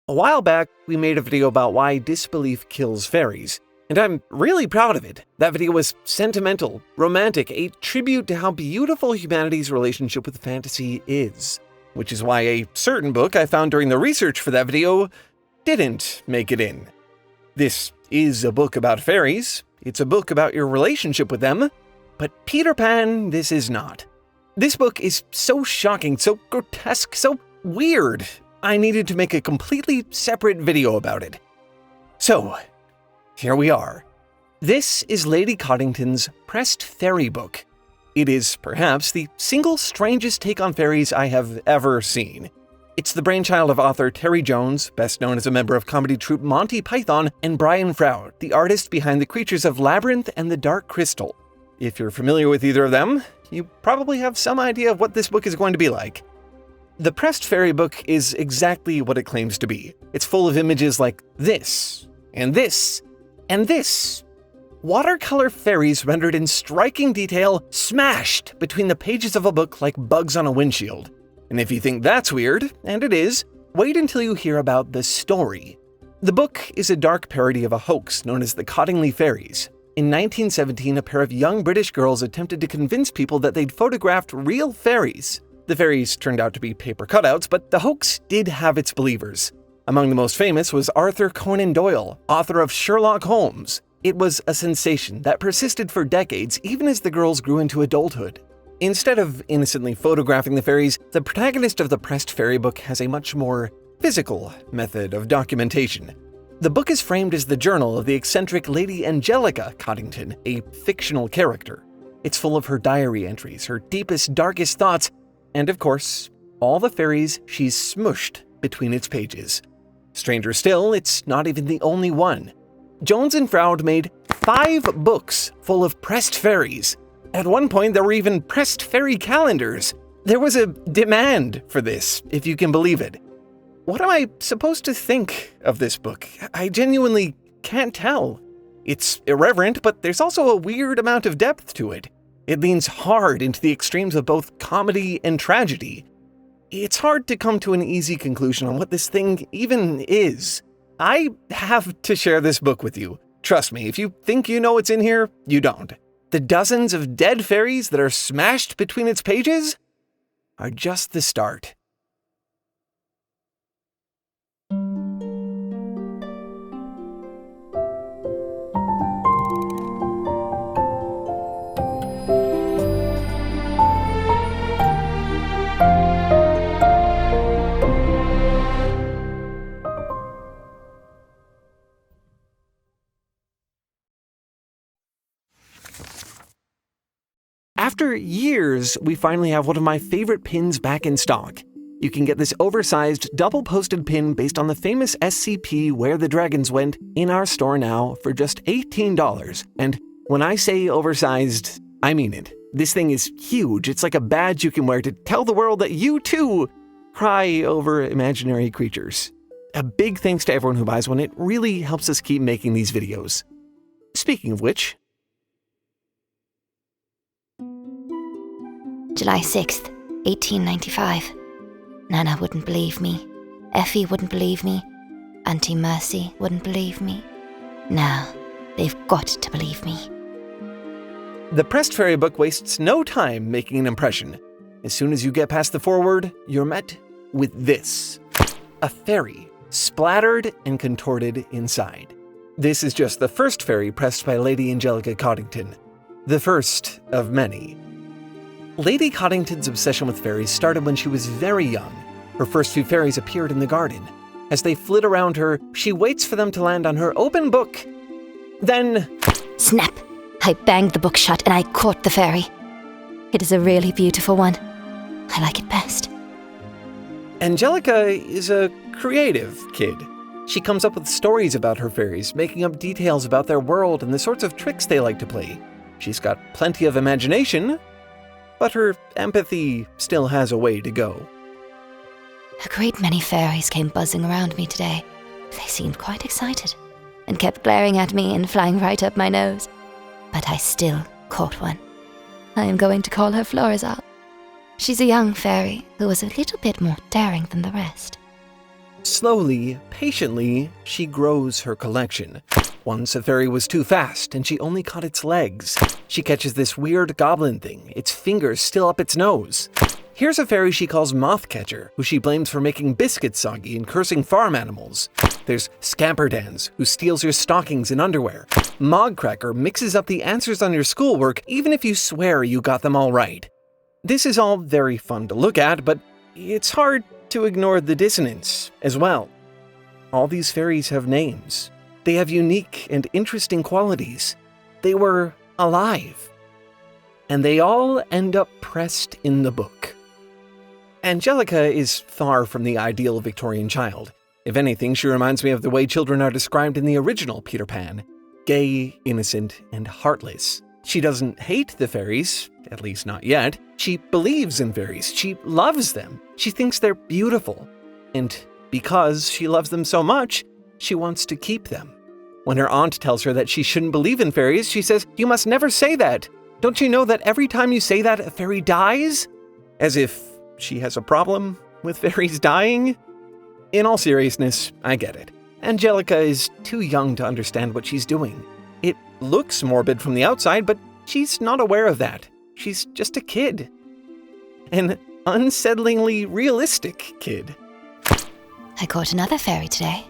A while back, we made a video about why disbelief kills fairies, and I'm really proud of it. That video was sentimental, romantic, a tribute to how beautiful humanity's relationship with fantasy is. Which is why a certain book I found during the research for that video didn't make it in. This is a book about fairies, it's a book about your relationship with them, but Peter Pan, this is not. This book is so shocking, so grotesque, so weird. I needed to make a completely separate video about it. So, here we are. This is Lady Cottington's Pressed Fairy book. It is, perhaps, the single strangest take on fairies I have ever seen. It's the brainchild of author Terry Jones, best known as a member of comedy troupe Monty Python, and Brian Froud, the artist behind the creatures of Labyrinth and the Dark Crystal. If you're familiar with either of them, you probably have some idea of what this book is going to be like. The Pressed Fairy book is exactly what it claims to be. It's full of images like this, and this, and this. Watercolor fairies rendered in striking detail, smashed between the pages of a book like bugs on a windshield. And if you think that's weird, and it is, wait until you hear about the story. The book is a dark parody of a hoax known as the Cottingley Fairies. In 1917, a pair of young British girls attempted to convince people that they'd photographed real fairies. The fairies turned out to be paper cutouts, but the hoax did have its believers. Among the most famous was Arthur Conan Doyle, author of Sherlock Holmes. It was a sensation that persisted for decades, even as the girls grew into adulthood. Instead of innocently photographing the fairies, the protagonist of the Pressed Fairy book has a much more physical method of documentation. The book is framed as the journal of the eccentric Lady Angelica Cottington, a fictional character. It's full of her diary entries, her deepest, darkest thoughts, and of course, all the fairies she's smushed between its pages. Stranger still, it's not even the only one. Jones and Froud made 5 books full of pressed fairies. At one point, there were even pressed fairy calendars. There was a demand for this, if you can believe it. What am I supposed to think of this book? I genuinely can't tell. It's irreverent, but there's also a weird amount of depth to it. It leans hard into the extremes of both comedy and tragedy. It's hard to come to an easy conclusion on what this thing even is. I have to share this book with you. Trust me, if you think you know what's in here, you don't. The dozens of dead fairies that are smashed between its pages are just the start. After years, we finally have one of my favorite pins back in stock. You can get this oversized, double-posted pin based on the famous SCP Where the Dragons Went in our store now for just $18. And when I say oversized, I mean it. This thing is huge. It's like a badge you can wear to tell the world that you, too, cry over imaginary creatures. A big thanks to everyone who buys one. It really helps us keep making these videos. Speaking of which, July 6th, 1895. Nana wouldn't believe me. Effie wouldn't believe me. Auntie Mercy wouldn't believe me. Now, they've got to believe me. the Pressed Fairy book wastes no time making an impression. As soon as you get past the foreword, you're met with this. A fairy, splattered and contorted inside. This is just the first fairy pressed by Lady Angelica Cottington. The first of many. Lady Cottington's obsession with fairies started when she was very young. Her first few fairies appeared in the garden. As they flit around her, she waits for them to land on her open book. Then... Snap! I banged the book shut and I caught the fairy. It is a really beautiful one. I like it best. Angelica is a creative kid. She comes up with stories about her fairies, making up details about their world and the sorts of tricks they like to play. She's got plenty of imagination, but her empathy still has a way to go. A great many fairies came buzzing around me today. They seemed quite excited and kept glaring at me and flying right up my nose. But I still caught one. I am going to call her Florizel. She's a young fairy who was a little bit more daring than the rest. Slowly, patiently, she grows her collection. Once a fairy was too fast and she only caught its legs. She catches this weird goblin thing, its fingers still up its nose. Here's a fairy she calls Mothcatcher, who she blames for making biscuits soggy and cursing farm animals. There's Scamperdans, who steals your stockings and underwear. Mogcracker mixes up the answers on your schoolwork even if you swear you got them all right. This is all very fun to look at, but it's hard to ignore the dissonance as well. All these fairies have names. They have unique and interesting qualities. They were alive. And they all end up pressed in the book. Angelica is far from the ideal Victorian child. If anything, she reminds me of the way children are described in the original Peter Pan. Gay, innocent, and heartless. She doesn't hate the fairies, at least not yet. She believes in fairies. She loves them. She thinks they're beautiful. And because she loves them so much, she wants to keep them. When her aunt tells her that she shouldn't believe in fairies, she says, "You must never say that. Don't you know that every time you say that, a fairy dies?" As if she has a problem with fairies dying. In all seriousness, I get it. Angelica is too young to understand what she's doing. It looks morbid from the outside, but she's not aware of that. She's just a kid. An unsettlingly realistic kid. I caught another fairy today.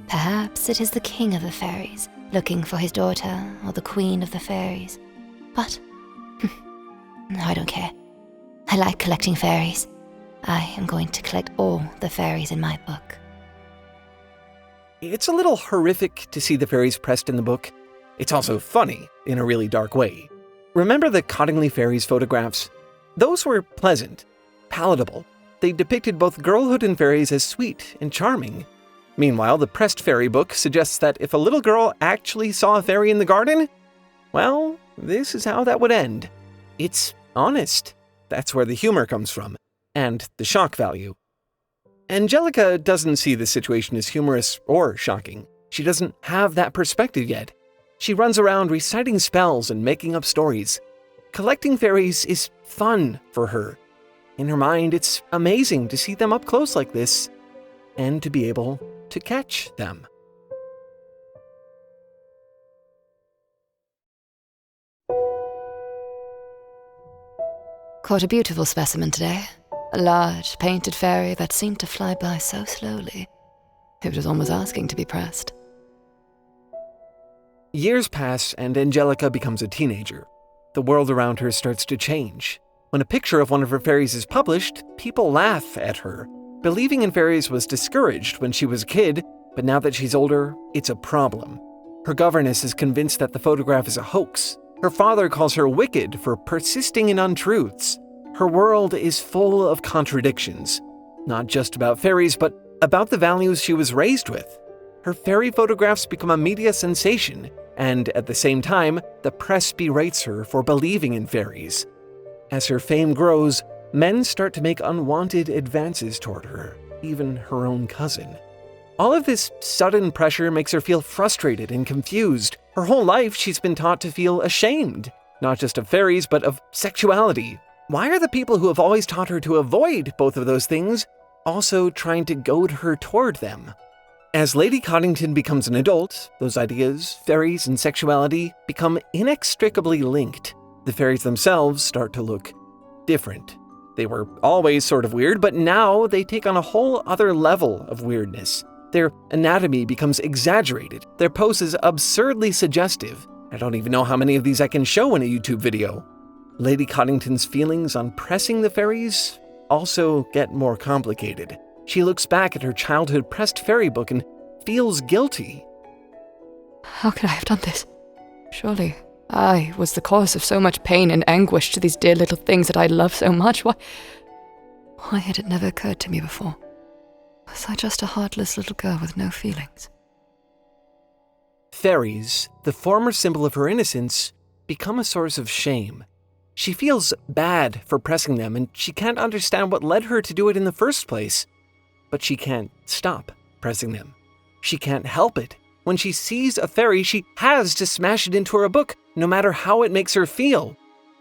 Perhaps it is the king of the fairies, looking for his daughter, or the queen of the fairies. But I don't care. I like collecting fairies. I am going to collect all the fairies in my book. It's a little horrific to see the fairies pressed in the book. It's also funny in a really dark way. Remember the Cottington fairies photographs? Those were pleasant, palatable. They depicted both girlhood and fairies as sweet and charming. Meanwhile, the pressed fairy book suggests that if a little girl actually saw a fairy in the garden, well, this is how that would end. It's honest. That's where the humor comes from, and the shock value. Angelica doesn't see the situation as humorous or shocking. She doesn't have that perspective yet. She runs around reciting spells and making up stories. Collecting fairies is fun for her. In her mind, it's amazing to see them up close like this, and to be able to catch them. Caught a beautiful specimen today. A large, painted fairy that seemed to fly by so slowly. It was almost asking to be pressed. Years pass and Angelica becomes a teenager. The world around her starts to change. When a picture of one of her fairies is published, people laugh at her. Believing in fairies was discouraged when she was a kid, but now that she's older, it's a problem. Her governess is convinced that the photograph is a hoax. Her father calls her wicked for persisting in untruths. Her world is full of contradictions, not just about fairies, but about the values she was raised with. Her fairy photographs become a media sensation, and at the same time, the press berates her for believing in fairies. As her fame grows, men start to make unwanted advances toward her, even her own cousin. All of this sudden pressure makes her feel frustrated and confused. Her whole life, she's been taught to feel ashamed, not just of fairies, but of sexuality. Why are the people who have always taught her to avoid both of those things also trying to goad her toward them? As Lady Cottington becomes an adult, those ideas, fairies and sexuality, become inextricably linked. The fairies themselves start to look different. They were always sort of weird, but now they take on a whole other level of weirdness. Their anatomy becomes exaggerated, their poses absurdly suggestive. I don't even know how many of these I can show in a YouTube video. Lady Cottington's feelings on pressing the fairies also get more complicated. She looks back at her childhood pressed fairy book and feels guilty. How could I have done this? Surely I was the cause of so much pain and anguish to these dear little things that I love so much. Why had it never occurred to me before? Was I just a heartless little girl with no feelings? Fairies, the former symbol of her innocence, become a source of shame. She feels bad for pressing them, and she can't understand what led her to do it in the first place. But she can't stop pressing them. She can't help it. When she sees a fairy, she has to smash it into her book, no matter how it makes her feel.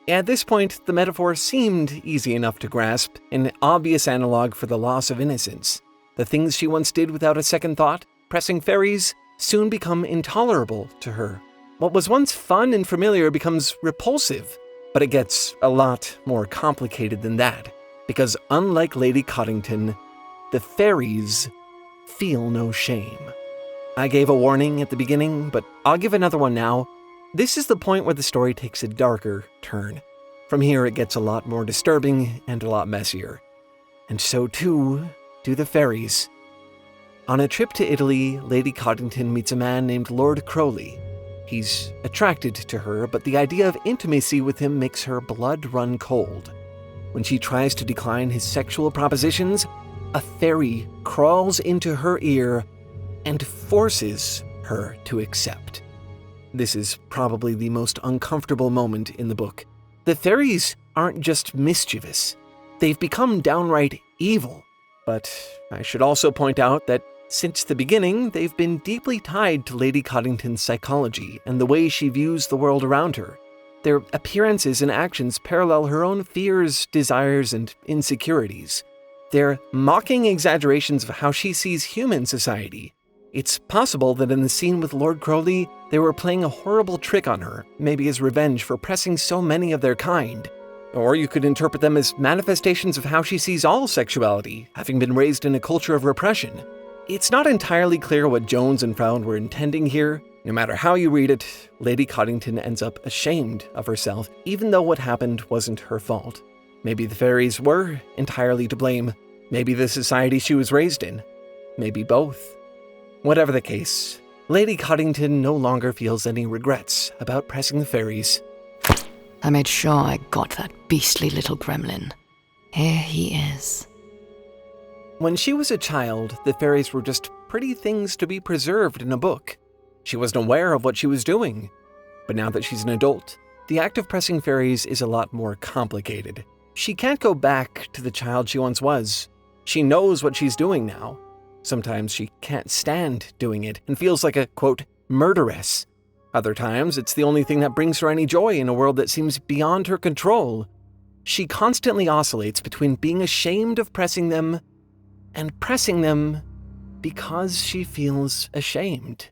At this point, the metaphor seemed easy enough to grasp, an obvious analog for the loss of innocence. The things she once did without a second thought, pressing fairies, soon become intolerable to her. What was once fun and familiar becomes repulsive, but it gets a lot more complicated than that, because unlike Lady Cottington, the fairies feel no shame. I gave a warning at the beginning, but I'll give another one now. This is the point where the story takes a darker turn. From here it gets a lot more disturbing and a lot messier. And so too do the fairies. On a trip to Italy, Lady Cottington meets a man named Lord Crowley. He's attracted to her, but the idea of intimacy with him makes her blood run cold. When she tries to decline his sexual propositions, a fairy crawls into her ear and forces her to accept. This is probably the most uncomfortable moment in the book. The fairies aren't just mischievous. They've become downright evil. But I should also point out that since the beginning, they've been deeply tied to Lady Cottington's psychology and the way she views the world around her. Their appearances and actions parallel her own fears, desires, and insecurities. They're mocking exaggerations of how she sees human society. It's possible that in the scene with Lord Crowley, they were playing a horrible trick on her, maybe as revenge for pressing so many of their kind. Or you could interpret them as manifestations of how she sees all sexuality, having been raised in a culture of repression. It's not entirely clear what Jones and Froud were intending here. No matter how you read it, Lady Cottington ends up ashamed of herself, even though what happened wasn't her fault. Maybe the fairies were entirely to blame. Maybe the society she was raised in. Maybe both. Whatever the case, Lady Cottington no longer feels any regrets about pressing the fairies. I made sure I got that beastly little gremlin. Here he is. When she was a child, the fairies were just pretty things to be preserved in a book. She wasn't aware of what she was doing. But now that she's an adult, the act of pressing fairies is a lot more complicated. She can't go back to the child she once was. She knows what she's doing now. Sometimes she can't stand doing it and feels like a, quote, murderess. Other times, it's the only thing that brings her any joy in a world that seems beyond her control. She constantly oscillates between being ashamed of pressing them and pressing them because she feels ashamed.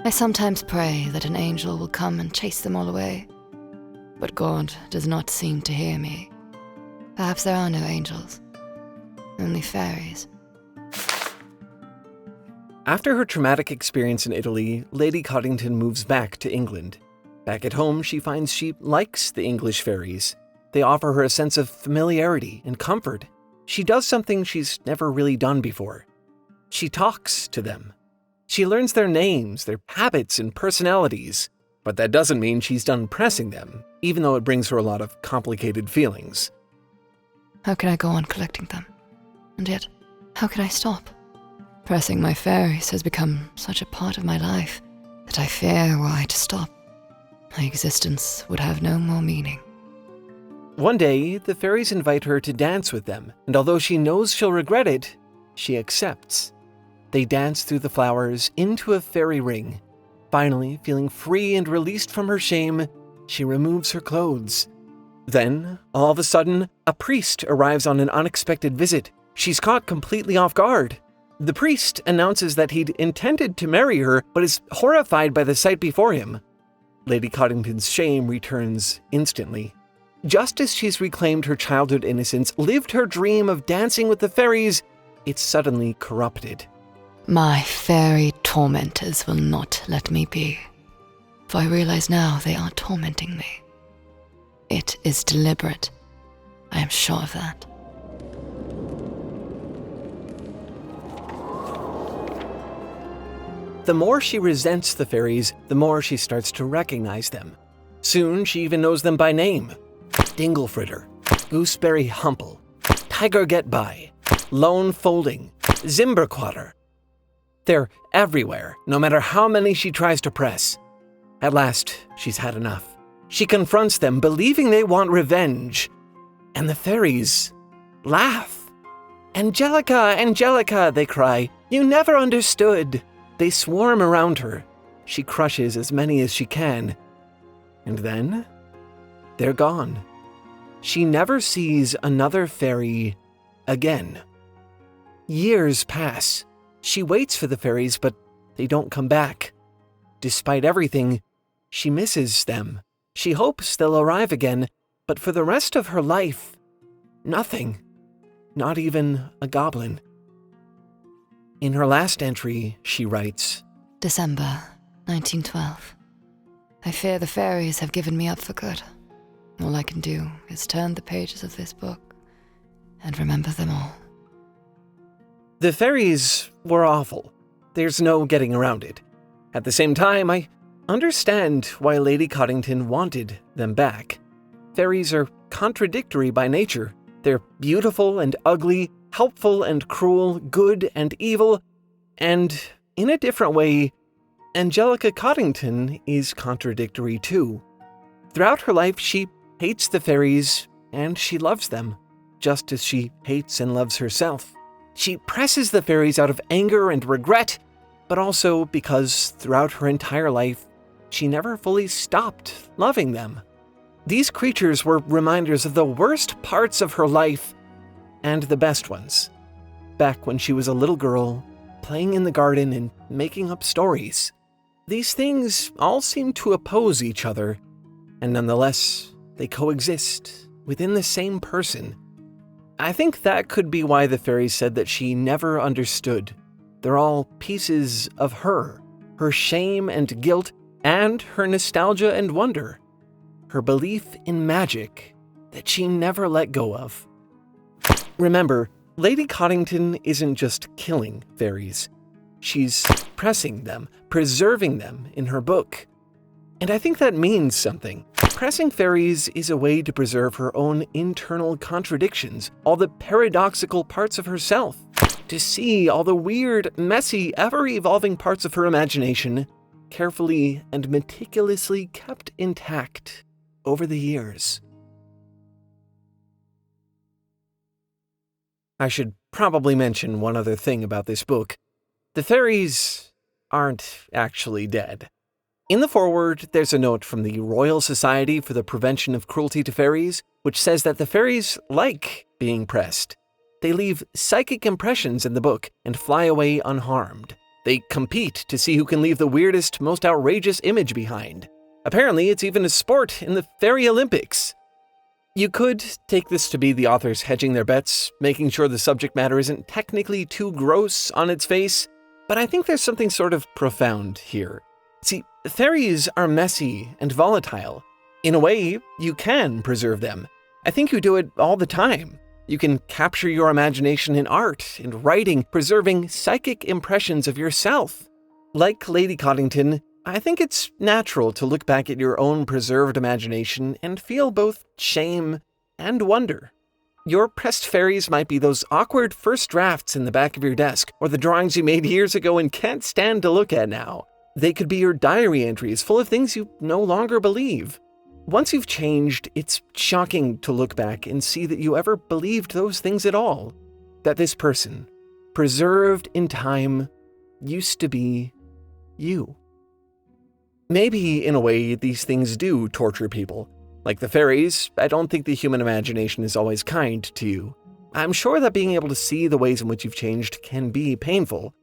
I sometimes pray that an angel will come and chase them all away. But God does not seem to hear me. Perhaps there are no angels, only fairies. After her traumatic experience in Italy, Lady Cottington moves back to England. Back at home, she finds she likes the English fairies. They offer her a sense of familiarity and comfort. She does something she's never really done before. She talks to them. She learns their names, their habits, and personalities. But that doesn't mean she's done pressing them, even though it brings her a lot of complicated feelings. How can I go on collecting them? And yet, how can I stop? Pressing my fairies has become such a part of my life that I fear were I to stop, my existence would have no more meaning. One day, the fairies invite her to dance with them, and although she knows she'll regret it, she accepts. They dance through the flowers into a fairy ring. Finally, feeling free and released from her shame, she removes her clothes. Then, all of a sudden, a priest arrives on an unexpected visit. She's caught completely off guard. The priest announces that he'd intended to marry her, but is horrified by the sight before him. Lady Cottington's shame returns instantly. Just as she's reclaimed her childhood innocence, lived her dream of dancing with the fairies, it's suddenly corrupted. My fairy tormentors will not let me be. For I realize now they are tormenting me. It is deliberate. I am sure of that. The more she resents the fairies, the more she starts to recognize them. Soon, she even knows them by name. Dinglefritter, Gooseberry Humple, Tiger Get By, Lone Folding, Zimberquatter. They're everywhere, no matter how many she tries to press. At last, she's had enough. She confronts them, believing they want revenge. And the fairies laugh. "Angelica, Angelica," they cry. "You never understood." They swarm around her. She crushes as many as she can. And then, they're gone. she never sees another fairy again. Years pass. She waits for the fairies, but they don't come back. Despite everything, she misses them. She hopes they'll arrive again, but for the rest of her life, nothing. Not even a goblin. In her last entry, she writes, December 1912. I fear the fairies have given me up for good. All I can do is turn the pages of this book and remember them all. The fairies were awful. There's no getting around it. At the same time, I understand why Lady Cottington wanted them back. Fairies are contradictory by nature. They're beautiful and ugly, helpful and cruel, good and evil, and in a different way, Angelica Cottington is contradictory too. Throughout her life, she hates the fairies and she loves them, just as she hates and loves herself. She presses the fairies out of anger and regret, but also because throughout her entire life, she never fully stopped loving them. These creatures were reminders of the worst parts of her life and the best ones. Back when she was a little girl, playing in the garden and making up stories. These things all seem to oppose each other, and nonetheless, they coexist within the same person. I think that could be why the fairies said that she never understood. They're all pieces of her shame and guilt, and her nostalgia and wonder. Her belief in magic that she never let go of. Remember, Lady Cottington isn't just killing fairies. She's pressing them, preserving them in her book. And I think that means something. Pressing fairies is a way to preserve her own internal contradictions, all the paradoxical parts of herself, to see all the weird, messy, ever-evolving parts of her imagination carefully and meticulously kept intact over the years. I should probably mention one other thing about this book. The fairies aren't actually dead. In the foreword, there's a note from the Royal Society for the Prevention of Cruelty to Fairies, which says that the fairies like being pressed. They leave psychic impressions in the book and fly away unharmed. They compete to see who can leave the weirdest, most outrageous image behind. Apparently, it's even a sport in the Fairy Olympics. You could take this to be the authors hedging their bets, making sure the subject matter isn't technically too gross on its face, but I think there's something sort of profound here. See, fairies are messy and volatile. In a way, you can preserve them. I think you do it all the time. You can capture your imagination in art and writing, preserving psychic impressions of yourself. Like Lady Cottington, I think it's natural to look back at your own preserved imagination and feel both shame and wonder. Your pressed fairies might be those awkward first drafts in the back of your desk, or the drawings you made years ago and can't stand to look at now. They could be your diary entries full of things you no longer believe. Once you've changed, it's shocking to look back and see that you ever believed those things at all. That this person, preserved in time, used to be you. Maybe, in a way, these things do torture people. Like the fairies, I don't think the human imagination is always kind to you. I'm sure that being able to see the ways in which you've changed can be painful.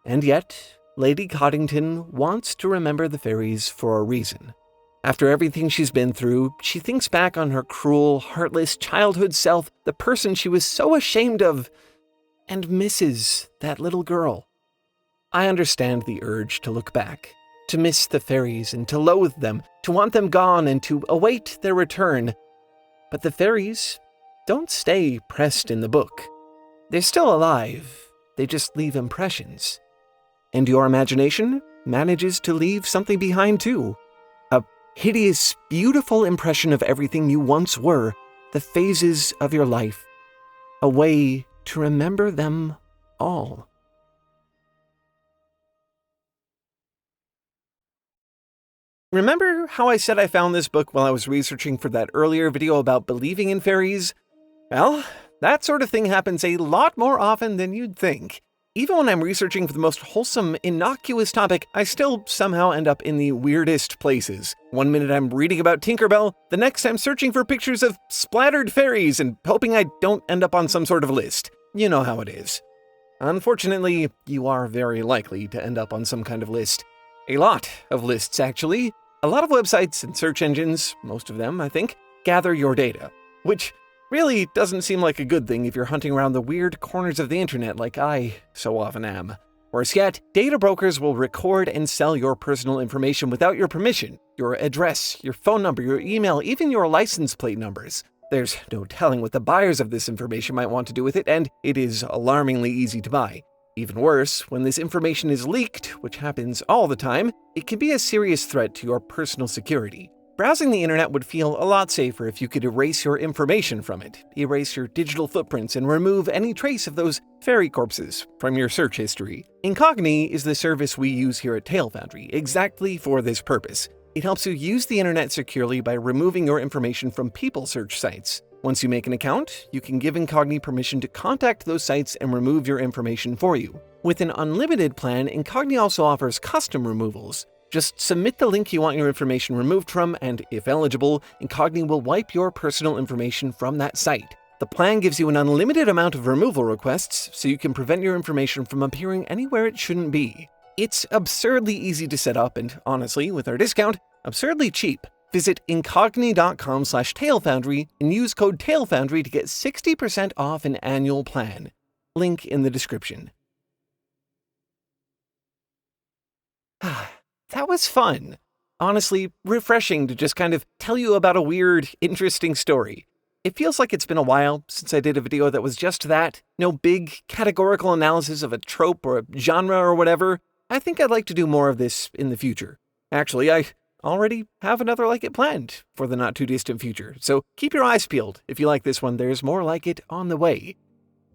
And yet, Lady Cottington wants to remember the fairies for a reason. After everything she's been through, she thinks back on her cruel, heartless childhood self, the person she was so ashamed of, and misses that little girl. I understand the urge to look back, to miss the fairies and to loathe them, to want them gone and to await their return. But the fairies don't stay pressed in the book. They're still alive, they just leave impressions. And your imagination manages to leave something behind too. A hideous, beautiful impression of everything you once were, the phases of your life. A way to remember them all. Remember how I said I found this book while I was researching for that earlier video about believing in fairies? Well, that sort of thing happens a lot more often than you'd think. Even when I'm researching for the most wholesome, innocuous topic, I still somehow end up in the weirdest places. One minute I'm reading about Tinkerbell, the next I'm searching for pictures of splattered fairies and hoping I don't end up on some sort of list. You know how it is. Unfortunately, you are very likely to end up on some kind of list. A lot of lists, actually. A lot of websites and search engines, most of them, I think, gather your data, which really doesn't seem like a good thing if you're hunting around the weird corners of the internet like I so often am. Worse yet, data brokers will record and sell your personal information without your permission. Your address, your phone number, your email, even your license plate numbers. There's no telling what the buyers of this information might want to do with it, and it is alarmingly easy to buy. Even worse, when this information is leaked, which happens all the time, it can be a serious threat to your personal security. Browsing the internet would feel a lot safer if you could erase your information from it, erase your digital footprints, and remove any trace of those fairy corpses from your search history. Incogni is the service we use here at Foundry exactly for this purpose. It helps you use the internet securely by removing your information from people search sites. Once you make an account, you can give Incogni permission to contact those sites and remove your information for you. With an unlimited plan, Incogni also offers custom removals. Just submit the link you want your information removed from, and if eligible, Incogni will wipe your personal information from that site. The plan gives you an unlimited amount of removal requests, so you can prevent your information from appearing anywhere it shouldn't be. It's absurdly easy to set up, and honestly, with our discount, absurdly cheap. Visit incogni.com/TaleFoundry and use code TaleFoundry to get 60% off an annual plan. Link in the description. That was fun. Honestly, refreshing to just kind of tell you about a weird, interesting story. It feels like it's been a while since I did a video that was just that. No big categorical analysis of a trope or a genre or whatever. I think I'd like to do more of this in the future. Actually, I already have another like it planned for the not too distant future, so keep your eyes peeled. If you like this one, there's more like it on the way.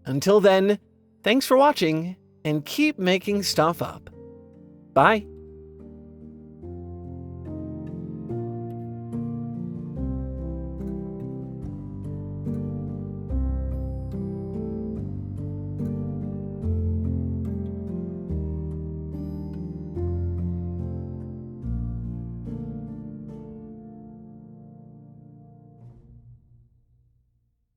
Until then, thanks for watching, and keep making stuff up. Bye.